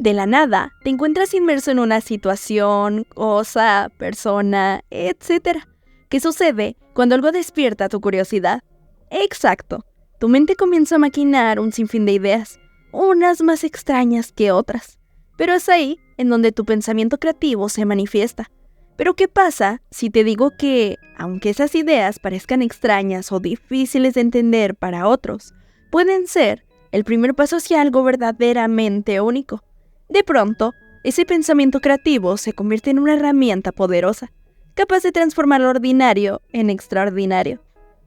De la nada, te encuentras inmerso en una situación, cosa, persona, etcétera. ¿Qué sucede cuando algo despierta tu curiosidad? Exacto. Tu mente comienza a maquinar un sinfín de ideas, unas más extrañas que otras. Pero es ahí en donde tu pensamiento creativo se manifiesta. Pero ¿qué pasa si te digo que, aunque esas ideas parezcan extrañas o difíciles de entender para otros, pueden ser el primer paso hacia algo verdaderamente único? De pronto, ese pensamiento creativo se convierte en una herramienta poderosa, capaz de transformar lo ordinario en extraordinario.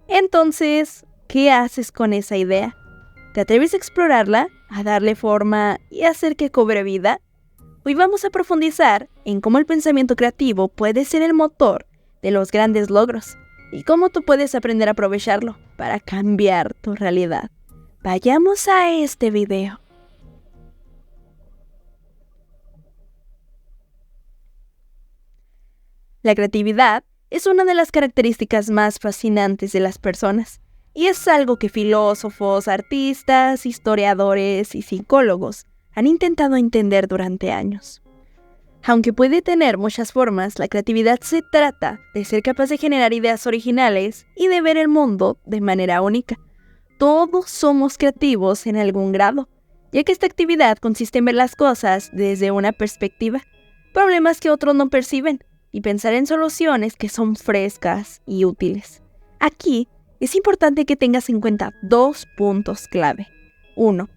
Entonces, ¿qué haces con esa idea? ¿Te atreves a explorarla, a darle forma y a hacer que cobre vida? Hoy vamos a profundizar en cómo el pensamiento creativo puede ser el motor de los grandes logros y cómo tú puedes aprender a aprovecharlo para cambiar tu realidad. Vayamos a este video. La creatividad es una de las características más fascinantes de las personas, y es algo que filósofos, artistas, historiadores y psicólogos han intentado entender durante años. Aunque puede tener muchas formas, la creatividad se trata de ser capaz de generar ideas originales y de ver el mundo de manera única. Todos somos creativos en algún grado, ya que esta actividad consiste en ver las cosas desde una perspectiva, problemas que otros no perciben, y pensar en soluciones que son frescas y útiles. Aquí es importante que tengas en cuenta 2 puntos clave. 1.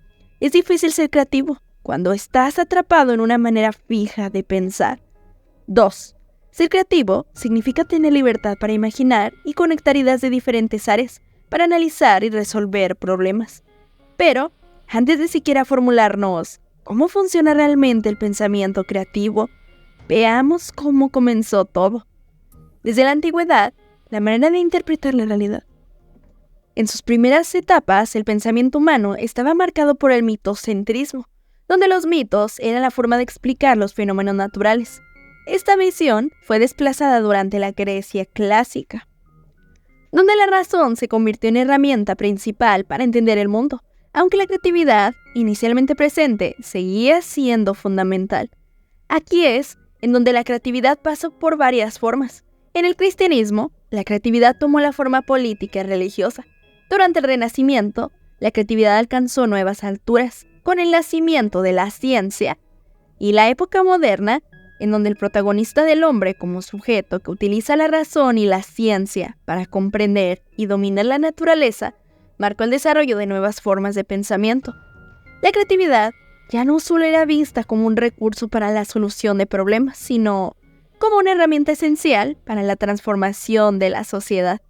Es difícil ser creativo cuando estás atrapado en una manera fija de pensar. 2. Ser creativo significa tener libertad para imaginar y conectar ideas de diferentes áreas para analizar y resolver problemas. Pero, antes de siquiera formularnos cómo funciona realmente el pensamiento creativo, veamos cómo comenzó todo. Desde la antigüedad, la manera de interpretar la realidad. En sus primeras etapas, el pensamiento humano estaba marcado por el mitocentrismo, donde los mitos eran la forma de explicar los fenómenos naturales. Esta visión fue desplazada durante la Grecia clásica, donde la razón se convirtió en herramienta principal para entender el mundo, aunque la creatividad, inicialmente presente, seguía siendo fundamental. Aquí es en donde la creatividad pasó por varias formas. En el cristianismo, la creatividad tomó la forma política y religiosa. Durante el Renacimiento, la creatividad alcanzó nuevas alturas con el nacimiento de la ciencia. Y la época moderna, en donde el protagonista del hombre como sujeto que utiliza la razón y la ciencia para comprender y dominar la naturaleza, marcó el desarrollo de nuevas formas de pensamiento. La creatividad ya no solo era vista como un recurso para la solución de problemas, sino como una herramienta esencial para la transformación de la sociedad.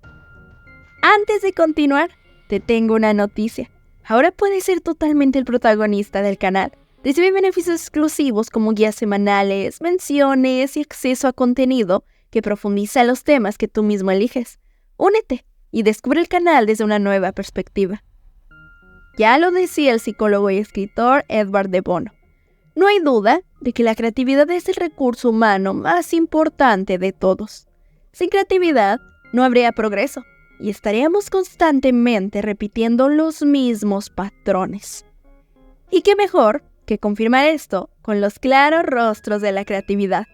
Antes de continuar, te tengo una noticia. Ahora puedes ser totalmente el protagonista del canal. Recibe beneficios exclusivos como guías semanales, menciones y acceso a contenido que profundiza los temas que tú mismo eliges. Únete y descubre el canal desde una nueva perspectiva. Ya lo decía el psicólogo y escritor Edward de Bono. No hay duda de que la creatividad es el recurso humano más importante de todos. Sin creatividad no habría progreso y estaríamos constantemente repitiendo los mismos patrones. ¿Y qué mejor que confirmar esto con los claros rostros de la creatividad?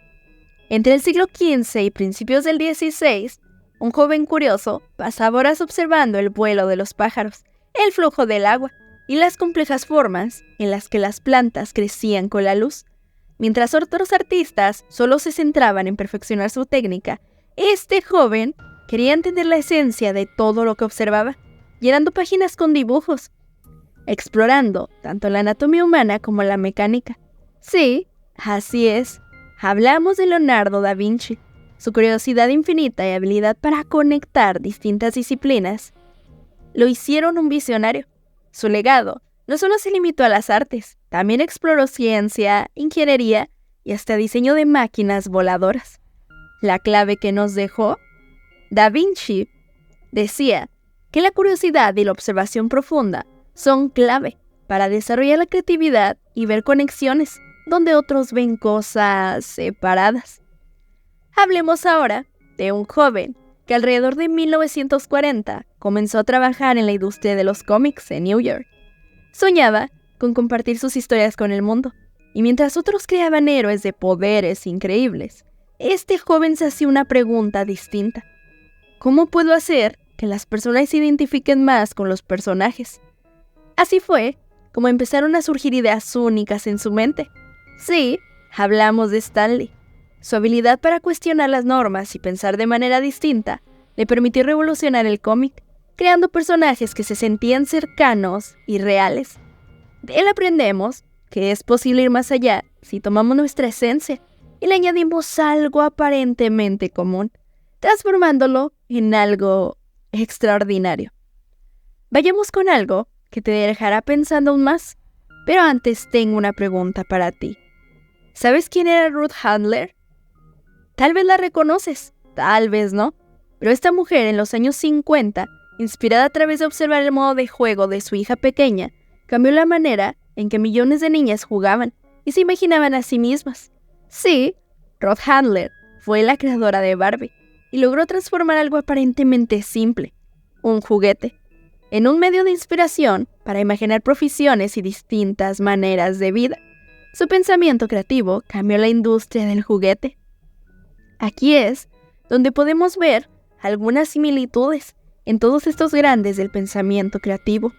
Entre el siglo XV y principios del XVI, un joven curioso pasaba horas observando el vuelo de los pájaros, el flujo del agua y las complejas formas en las que las plantas crecían con la luz. Mientras otros artistas solo se centraban en perfeccionar su técnica, este joven quería entender la esencia de todo lo que observaba, llenando páginas con dibujos, explorando tanto la anatomía humana como la mecánica. Sí, así es. Hablamos de Leonardo da Vinci. Su curiosidad infinita y habilidad para conectar distintas disciplinas lo hicieron un visionario. Su legado no solo se limitó a las artes, también exploró ciencia, ingeniería y hasta diseño de máquinas voladoras. La clave que nos dejó, Da Vinci decía que la curiosidad y la observación profunda son clave para desarrollar la creatividad y ver conexiones donde otros ven cosas separadas. Hablemos ahora de un joven que alrededor de 1940 comenzó a trabajar en la industria de los cómics en New York. Soñaba con compartir sus historias con el mundo, Y mientras otros creaban héroes de poderes increíbles, este joven se hacía una pregunta distinta. ¿Cómo puedo hacer que las personas se identifiquen más con los personajes? Así fue como empezaron a surgir ideas únicas en su mente. Sí, hablamos de Stan Lee. Su habilidad para cuestionar las normas y pensar de manera distinta le permitió revolucionar el cómic, creando personajes que se sentían cercanos y reales. De él aprendemos que es posible ir más allá si tomamos nuestra esencia y le añadimos algo aparentemente común, transformándolo en algo extraordinario. Vayamos con algo que te dejará pensando aún más, pero antes tengo una pregunta para ti. ¿Sabes quién era Ruth Handler? Tal vez la reconoces, tal vez no, pero esta mujer en los años 50, inspirada a través de observar el modo de juego de su hija pequeña, cambió la manera en que millones de niñas jugaban y se imaginaban a sí mismas. Sí, Ruth Handler fue la creadora de Barbie y logró transformar algo aparentemente simple, un juguete, en un medio de inspiración para imaginar profesiones y distintas maneras de vida. Su pensamiento creativo cambió la industria del juguete. Aquí es donde podemos ver algunas similitudes en todos estos grandes del pensamiento creativo.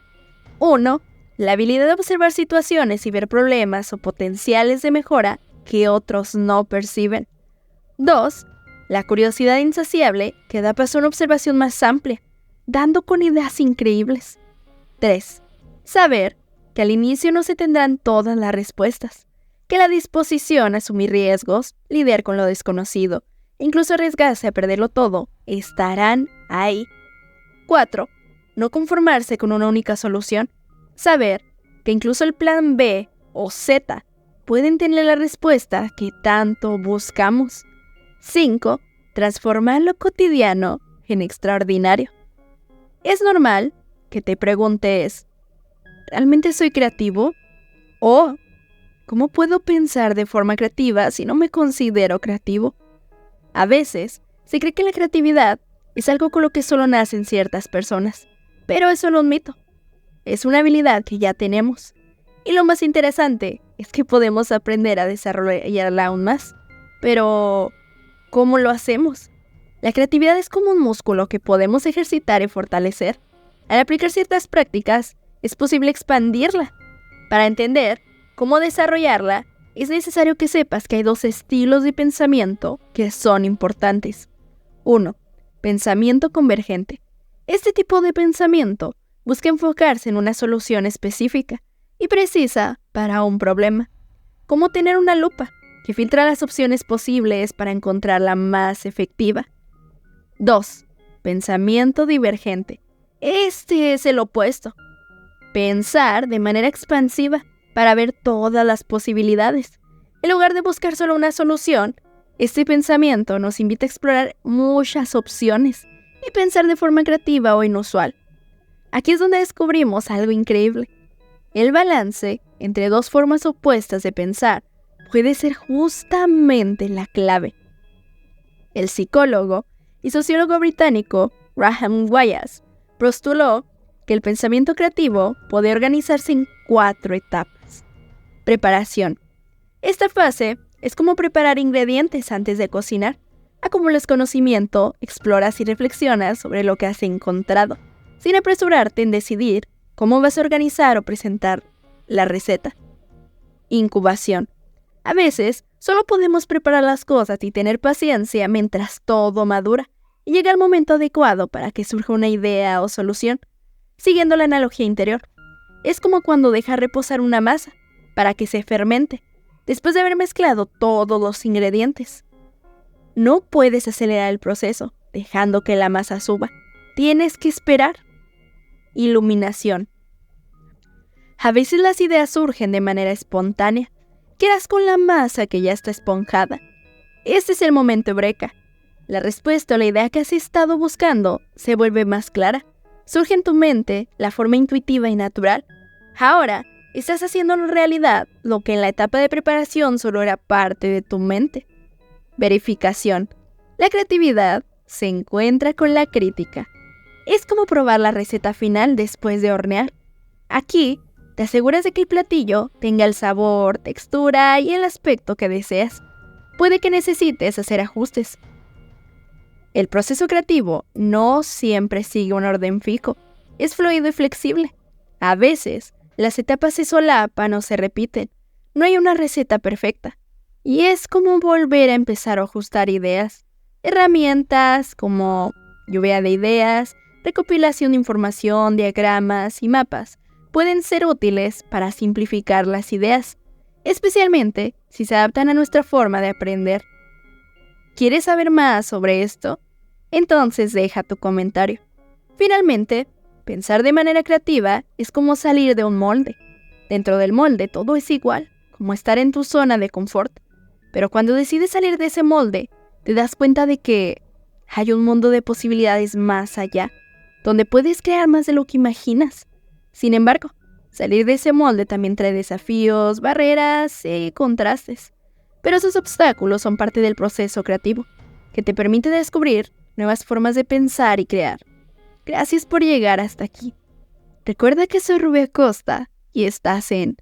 1. La habilidad de observar situaciones y ver problemas o potenciales de mejora que otros no perciben. 2. La curiosidad insaciable que da paso a una observación más amplia, dando con ideas increíbles. 3. Saber que al inicio no se tendrán todas las respuestas, que la disposición a asumir riesgos, lidiar con lo desconocido, incluso arriesgarse a perderlo todo, estarán ahí. 4. No conformarse con una única solución. Saber que incluso el plan B o Z pueden tener la respuesta que tanto buscamos. 5. Transformar lo cotidiano en extraordinario. Es normal que te preguntes, ¿realmente soy creativo? ¿O cómo puedo pensar de forma creativa si no me considero creativo? A veces se cree que la creatividad es algo con lo que solo nacen ciertas personas, pero es solo un mito. Es una habilidad que ya tenemos. Y lo más interesante es que podemos aprender a desarrollarla aún más. Pero, ¿cómo lo hacemos? La creatividad es como un músculo que podemos ejercitar y fortalecer. Al aplicar ciertas prácticas, es posible expandirla. Para entender cómo desarrollarla, es necesario que sepas que hay 2 estilos de pensamiento que son importantes. 1. Pensamiento convergente. Este tipo de pensamiento busca enfocarse en una solución específica y precisa para un problema, como tener una lupa que filtra las opciones posibles para encontrar la más efectiva. 2. Pensamiento divergente. Este es el opuesto. Pensar de manera expansiva para ver todas las posibilidades. En lugar de buscar solo una solución, este pensamiento nos invita a explorar muchas opciones y pensar de forma creativa o inusual. Aquí es donde descubrimos algo increíble. El balance entre 2 formas opuestas de pensar puede ser justamente la clave. El psicólogo y sociólogo británico Graham Wyatt postuló que el pensamiento creativo puede organizarse en 4 etapas. Preparación. Esta fase es como preparar ingredientes antes de cocinar. Acumulas conocimiento, exploras y reflexionas sobre lo que has encontrado, sin apresurarte en decidir cómo vas a organizar o presentar la receta. Incubación. A veces, solo podemos preparar las cosas y tener paciencia mientras todo madura y llega el momento adecuado para que surja una idea o solución. Siguiendo la analogía interior, es como cuando dejas reposar una masa para que se fermente, después de haber mezclado todos los ingredientes. No puedes acelerar el proceso dejando que la masa suba. Tienes que esperar. Iluminación. A veces las ideas surgen de manera espontánea. Quedas con la masa que ya está esponjada. Este es el momento eureka. La respuesta o la idea que has estado buscando se vuelve más clara. Surge en tu mente la forma intuitiva y natural. Ahora, estás haciendo realidad lo que en la etapa de preparación solo era parte de tu mente. Verificación. La creatividad se encuentra con la crítica. Es como probar la receta final después de hornear. Aquí, Te aseguras de que el platillo tenga el sabor, textura y el aspecto que deseas. Puede que necesites hacer ajustes. El proceso creativo no siempre sigue un orden fijo. Es fluido y flexible. A veces, las etapas se solapan o se repiten. No hay una receta perfecta. Y es como volver a empezar a ajustar ideas. Herramientas como lluvia de ideas, recopilación de información, diagramas y mapas pueden ser útiles para simplificar las ideas, especialmente si se adaptan a nuestra forma de aprender. ¿Quieres saber más sobre esto? Entonces deja tu comentario. Finalmente, pensar de manera creativa es como salir de un molde. Dentro del molde todo es igual, como estar en tu zona de confort. Pero cuando decides salir de ese molde, te das cuenta de que hay un mundo de posibilidades más allá, donde puedes crear más de lo que imaginas. Sin embargo, salir de ese molde también trae desafíos, barreras y contrastes. Pero esos obstáculos son parte del proceso creativo, que te permite descubrir nuevas formas de pensar y crear. Gracias por llegar hasta aquí. Recuerda que soy Rubia Costa y estás en